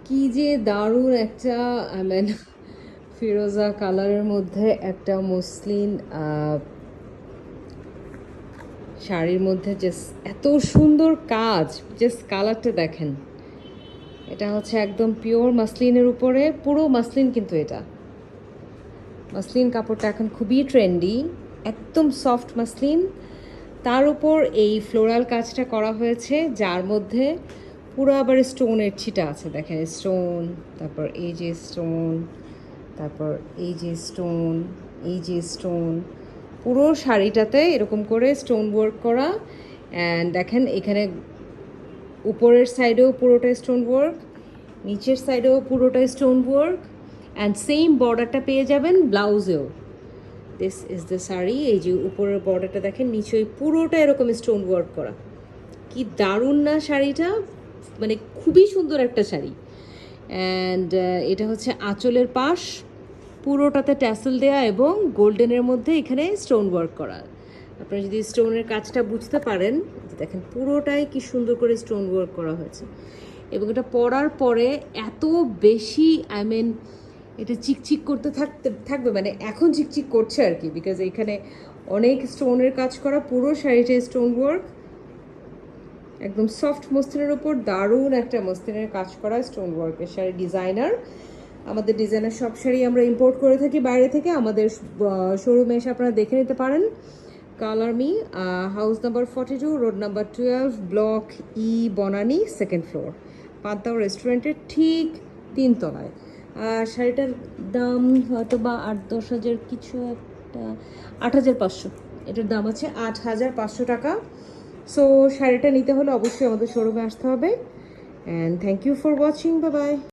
কি যে দারুণ একটা ফিরোজা কালারের মধ্যে একটা মসলিন শাড়ির মধ্যে জাস্ট এত সুন্দর কাজ, জাস্ট কালারটা দেখেন। এটা হচ্ছে একদম পিওর মাসলিনের উপরে, পুরো মাসলিন কিন্তু এটা মাসলিন কাপড়টা এখন খুবই ট্রেন্ডি, একদম সফট মাসলিন। তার উপর এই ফ্লোরাল কাজটা করা হয়েছে, যার মধ্যে পুরো আবার স্টোনের ছিটা আছে, দেখেন স্টোন, তারপর এই যে স্টোন, তারপর এই যে স্টোন, এই যে স্টোন, পুরো শাড়িটাতে এরকম করে স্টোন ওয়ার্ক করা। অ্যান্ড দেখেন এখানে উপরের সাইডেও পুরোটা স্টোন ওয়ার্ক, নিচের সাইডেও পুরোটা স্টোন ওয়ার্ক, অ্যান্ড সেম বর্ডারটা পেয়ে যাবেন ব্লাউজেও। This is the sari. এই যে উপরের বর্ডারটা দেখেন, নিচে পুরোটা এরকম স্টোন ওয়ার্ক করা। কি দারুণ না শাড়িটা, মানে খুবই সুন্দর একটা শাড়ি। অ্যান্ড এটা হচ্ছে আঁচলের পাশ, পুরোটাতে ট্যাসেল দেয়া এবং গোল্ডেনের মধ্যে এখানে স্টোন ওয়ার্ক করা। আপনারা যদি স্টোনের কাজটা বুঝতে পারেন, দেখেন পুরোটাই কি সুন্দর করে স্টোন ওয়ার্ক করা হয়েছে। এবং এটা পরার পরে এত বেশি এটা চিকচিক করতে থাকবে, মানে এখন চিকচিক করছে আর কি, বিকজ এখানে অনেক স্টোনের কাজ করা, পুরো শাড়িটা স্টোন ওয়ার্ক, একদম সফট মসলিনের ওপর দারুণ একটা মসলিনের কাজ করা স্টোন ওয়ার্কের শাড়ি। ডিজাইনার, আমাদের ডিজাইনার সব শাড়ি আমরা ইম্পোর্ট করে থাকি বাইরে থেকে, আমাদের শোরুমে এসে আপনারা দেখে নিতে পারেন। Colour me, house number 42, road number 12, block E, Banani, second floor, পান্তাও রেস্টুরেন্টের ঠিক 3 তলায়। আর শাড়িটার দাম হয়তো বা 8-10 হাজার কিছু একটা, 8,500, এটার দাম আছে 8,500 টাকা। সো শাড়িটা নিতে হলে অবশ্যই আমাদের শোরুমে আসতে হবে। And thank you for watching, bye by.